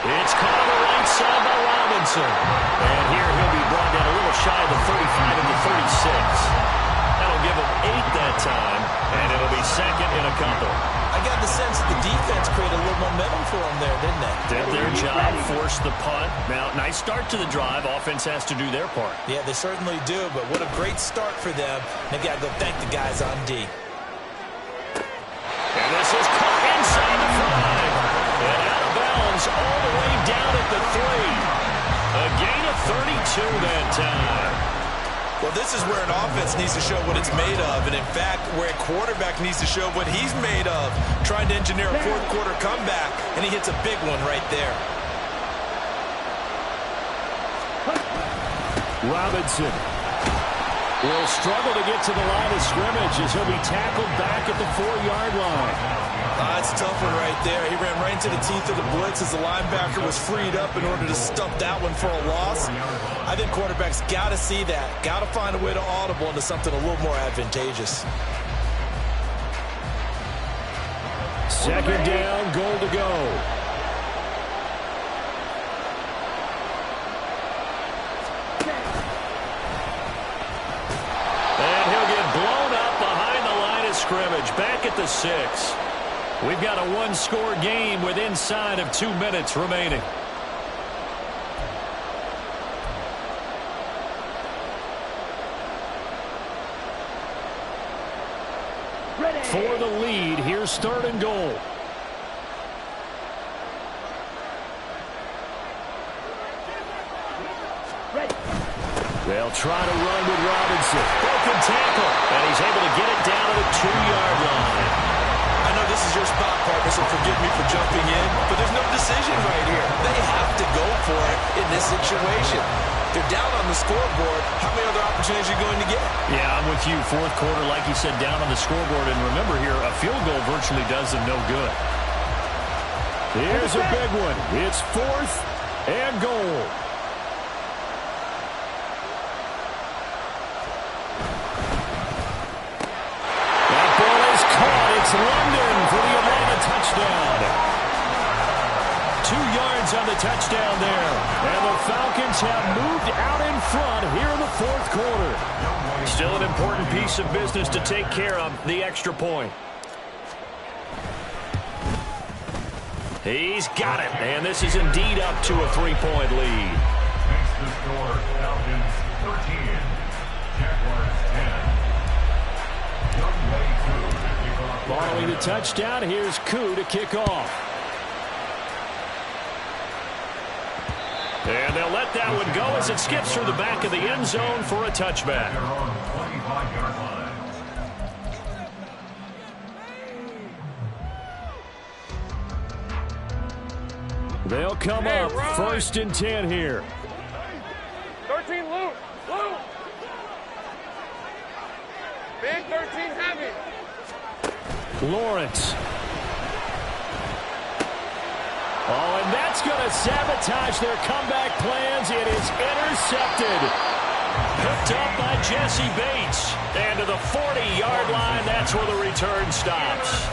It's caught on the right side by Robinson. And here he'll be brought down a little shy of the 35 and the 36. That'll give him 8 that time, and it'll be second in a couple. I got the sense that the defense created a little momentum for them there, didn't they? Did their job, forced the punt. Now, nice start to the drive. Offense has to do their part. Yeah, they certainly do, but what a great start for them. They got to go thank the guys on D. And this is caught inside the 5. And out of bounds all the way down at the 3. A gain of 32 that time. Well, this is where an offense needs to show what it's made of, and in fact, where a quarterback needs to show what he's made of, trying to engineer a fourth-quarter comeback, and he hits a big one right there. Robinson will struggle to get to the line of scrimmage as he'll be tackled back at the 4-yard line. That's a tough one right there. He ran right into the teeth of the blitz as the linebacker was freed up in order to stuff that one for a loss. I think quarterbacks got to see that. Got to find a way to audible into something a little more advantageous. Second down, goal to go. And he'll get blown up behind the line of scrimmage, back at the 6. We've got a 1-score game with inside of 2 minutes remaining. For the lead, here's 3rd and goal. They'll try to run with Robinson. Broken tackle, and he's able to get it down to the 2-yard line. I know this is your spot, partner, so forgive me for jumping in, but there's no decision right here. They have to go for it in this situation. They're down on the scoreboard. How many other opportunities are you going to get? Yeah, I'm with you. Fourth quarter, like you said, down on the scoreboard. And remember here, a field goal virtually does them no good. Here's a big one. It's 4th and goal. That ball is caught. It's London for the Atlanta touchdown. 2 yards on the touchdown there. And the Falcons have moved out in front here in the 4th quarter. Still an important piece of business to take care of, the extra point. He's got it, and this is indeed up to a 3-point lead. Makes the score Falcons 13, Jaguars 10. Youngway Koo to kick off. Following the touchdown, here's Koo to kick off. And they'll let that one go as it skips through the back of the end zone for a touchback. Their own 25-yard line. They'll come up 1st and 10 here. 13 loose. Loose. Big 13 heavy. Lawrence. Oh, and that's going to sabotage their comeback plans. It is intercepted. Picked up by Jesse Bates. And to the 40-yard line, that's where the return stops.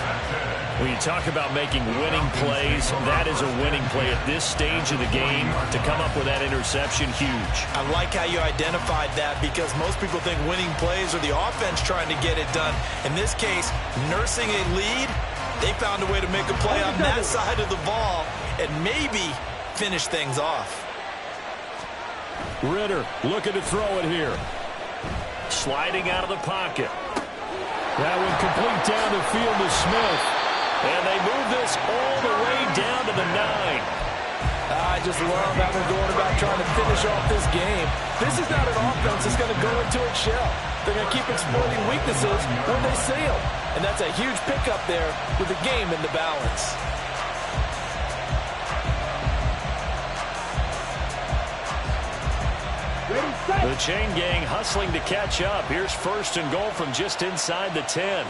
When you talk about making winning plays, that is a winning play at this stage of the game. To come up with that interception, huge. I like how you identified that, because most people think winning plays are the offense trying to get it done. In this case, nursing a lead, they found a way to make a play on that side of the ball and maybe finish things off. Ridder looking to throw it here. Sliding out of the pocket. That one complete down the field to Smith. And they move this all the way down to the 9. I just love how they're going about trying to finish off this game. This is not an offense that's going to go into its shell. They're going to keep exploiting weaknesses when they see them. And that's a huge pickup there with the game in the balance. The chain gang hustling to catch up. Here's 1st and goal from just inside the 10.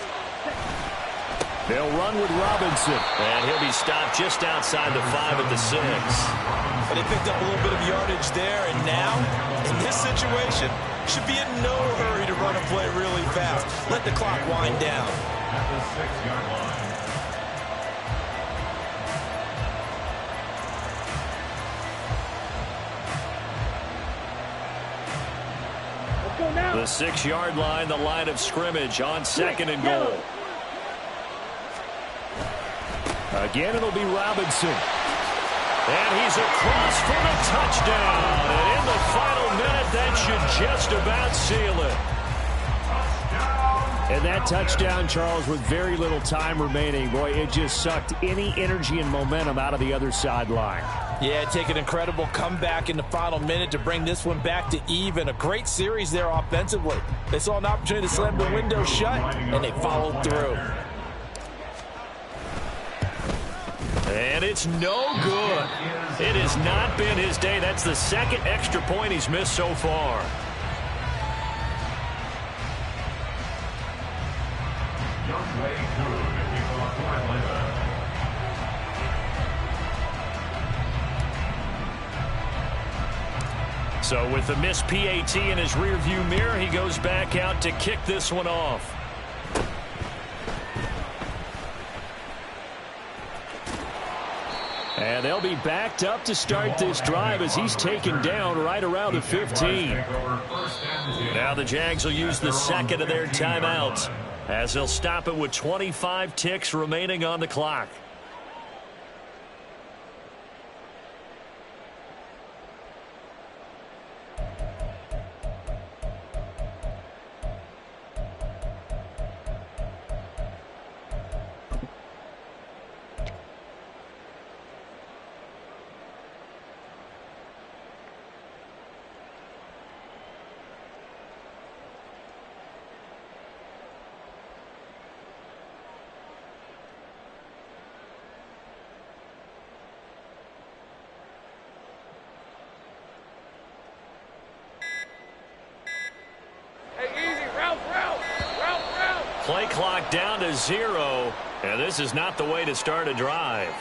They'll run with Robinson. And he'll be stopped just outside the 5 at the 6. But they picked up a little bit of yardage there, and now, in this situation, should be in no hurry to run a play really fast. Let the clock wind down. At the 6-yard line. Let's go now. The 6-yard line, the line of scrimmage on 2nd and goal. Again, it'll be Robinson. And he's across for the touchdown. And in the final minute, that should just about seal it. And that touchdown, Charles, with very little time remaining, boy, it just sucked any energy and momentum out of the other sideline. Yeah, take an incredible comeback in the final minute to bring this one back to even. A great series there offensively. They saw an opportunity to slam the window shut, and they followed through. And it's no good. It has not been his day. That's the 2nd extra point he's missed so far. So with the missed PAT in his rearview mirror, he goes back out to kick this one off. And they'll be backed up to start this drive as he's taken down right around the 15. Now the Jags will use the 2nd of their timeouts as they'll stop it with 25 ticks remaining on the clock. Play clock down to 0, and this is not the way to start a drive.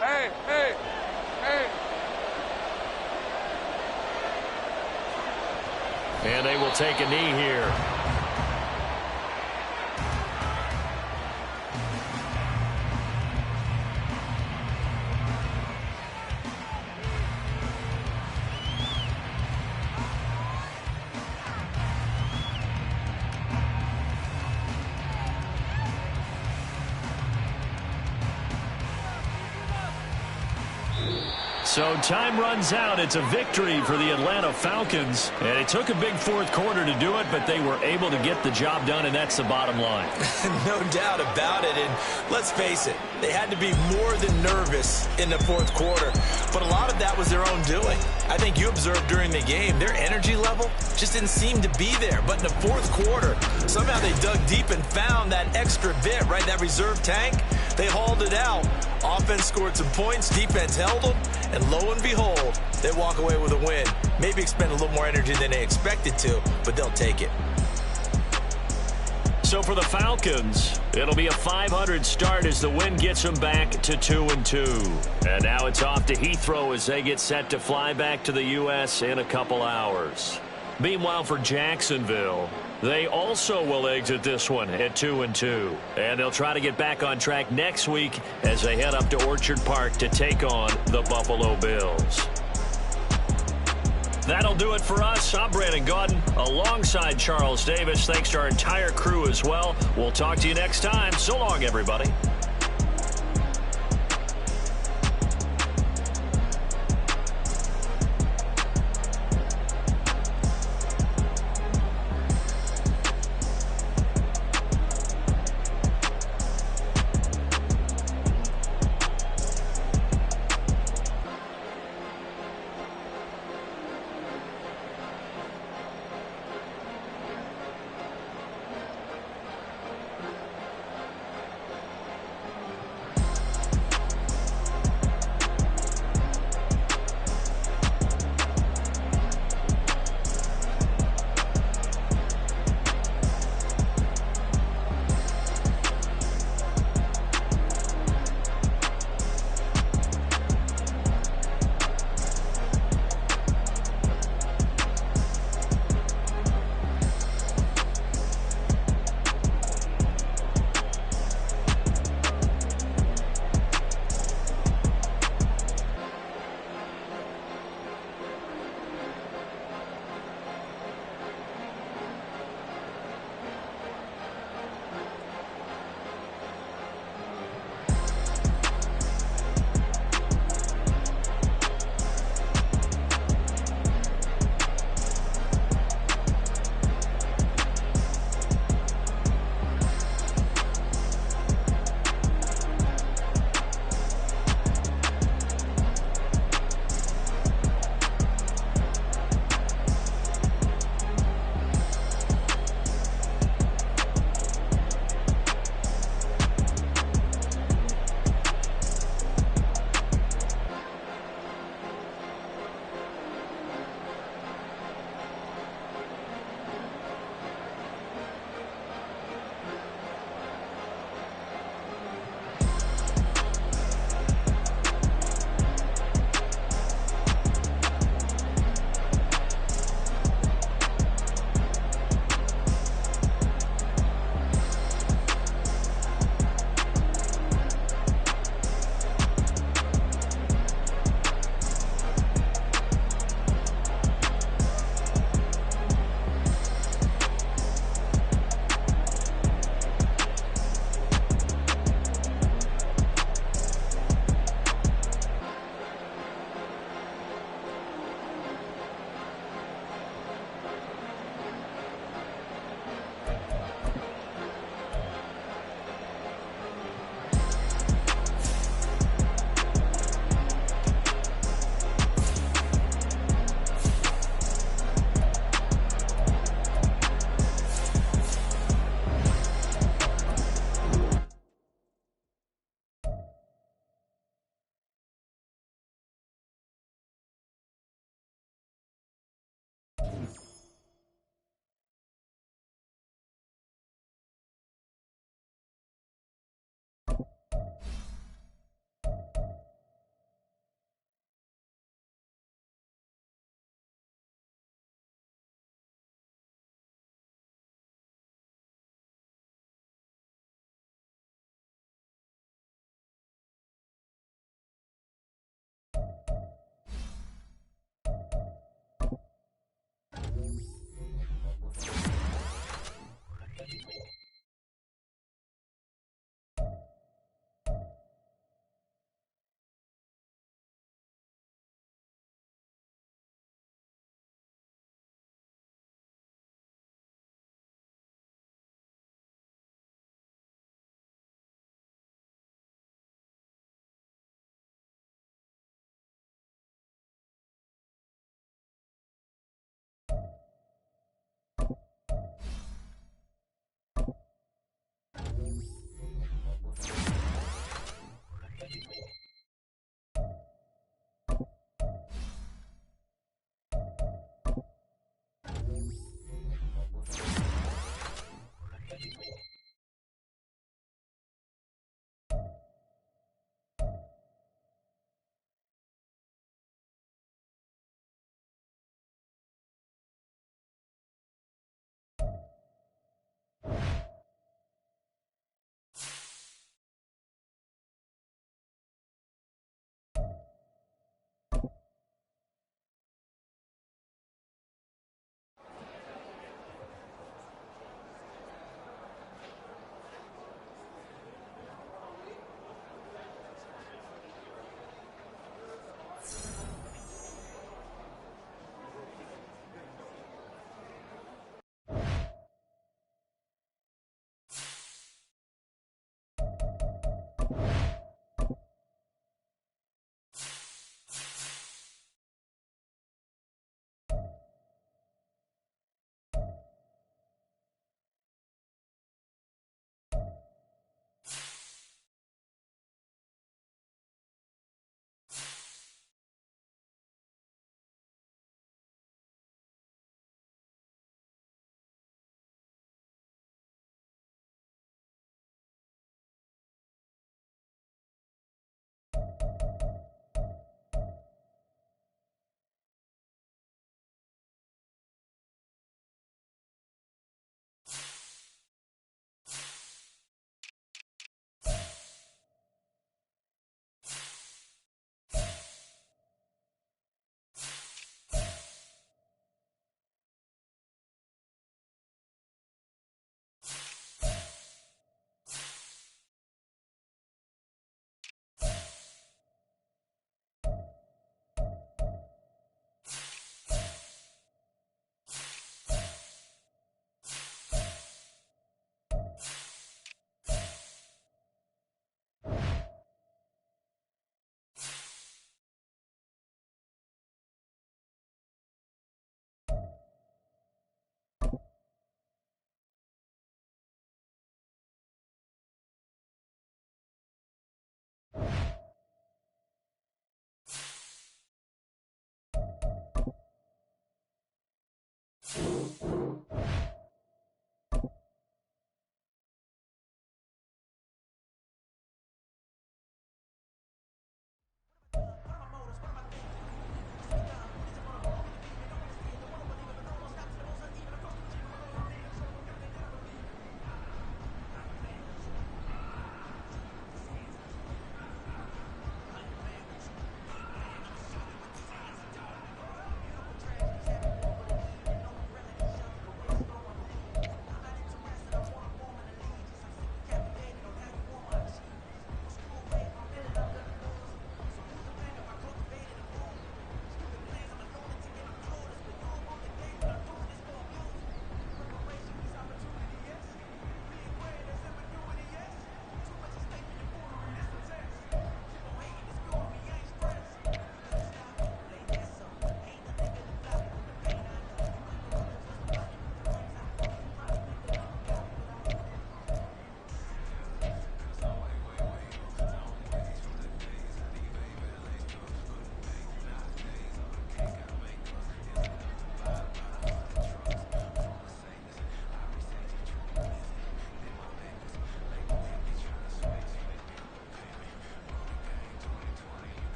Hey, hey, hey. And they will take a knee here. So time runs out. It's a victory for the Atlanta Falcons. And it took a big 4th quarter to do it, but they were able to get the job done, and that's the bottom line. No doubt about it. And let's face it, they had to be more than nervous in the 4th quarter. But a lot of that was their own doing. I think you observed during the game, their energy level just didn't seem to be there. But in the 4th quarter, somehow they dug deep and found that extra bit, right? That reserve tank. They hauled it out. Offense scored some points. Defense held them. And lo and behold, they walk away with a win. Maybe expend a little more energy than they expected to, but they'll take it. So for the Falcons, It'll be a .500 start as the wind gets them back to 2-2. And now it's off to Heathrow as they get set to fly back to the U.S. in a couple hours. Meanwhile, for Jacksonville, they also will exit this one at 2-2. And they'll try to get back on track next week as they head up to Orchard Park to take on the Buffalo Bills. That'll do it for us. I'm Brandon Gaudin alongside Charles Davis. Thanks to our entire crew as well. We'll talk to you next time. So long, everybody.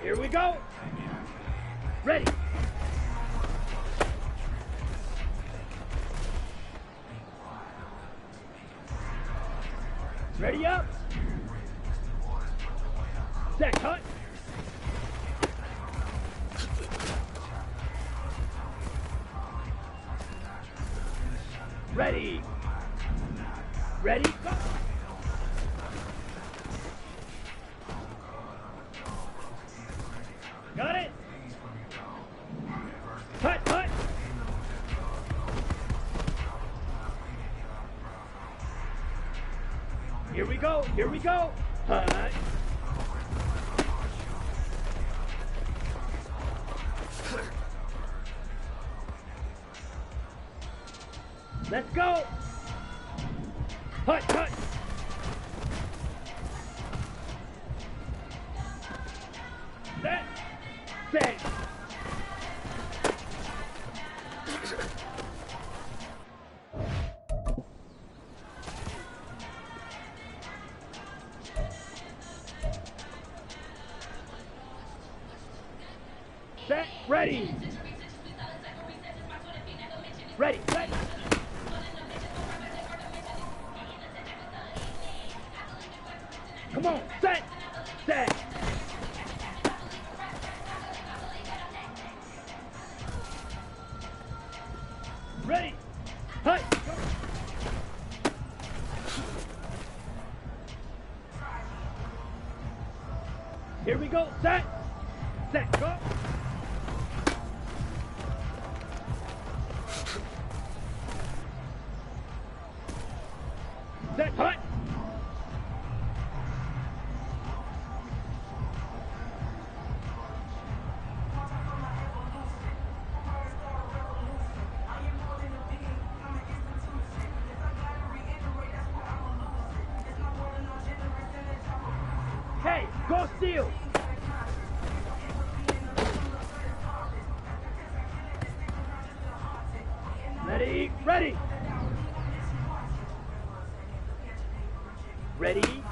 Here we go. Ready. Ready up. Set, cut. Ready. Ready, go. Got it. Cut, cut. Here we go, here we go. Cut. Let's go. Cut, cut. Set. Set. Set. Ready. Ready. Ready. Come on, set, set. Ready, hi, go. Here we go, set, set, go. Set, cut. Hey, go steal! Ready, ready! Ready?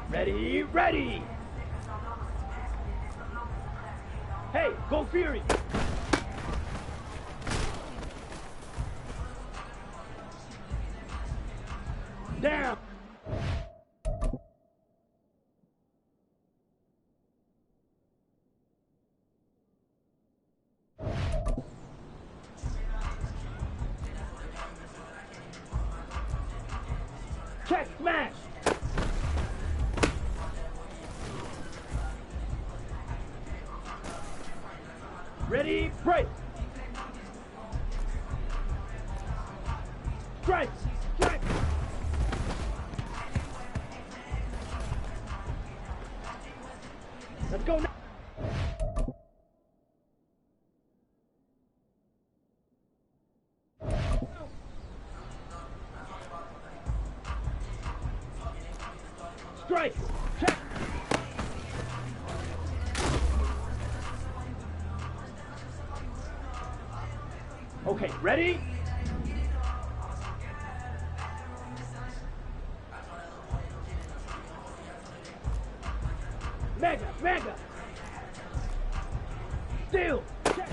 Ready, ready! Hey, go Fury! Down! Check smash! Ready, break! Strike! Strike! Let's go now! Strike! Check! Okay, ready? Mega! Mega! Steal! Check!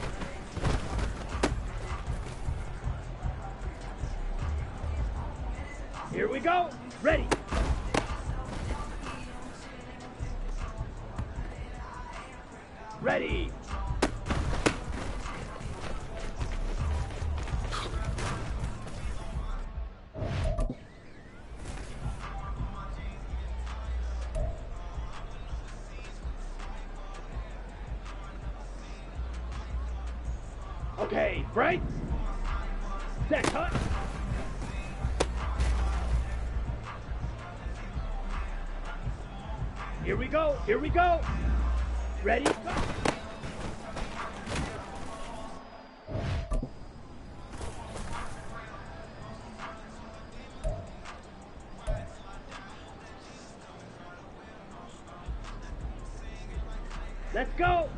Here we go! Ready! Ready! Okay, break! Set, cut! Here we go, here we go! Ready, go! Let's go!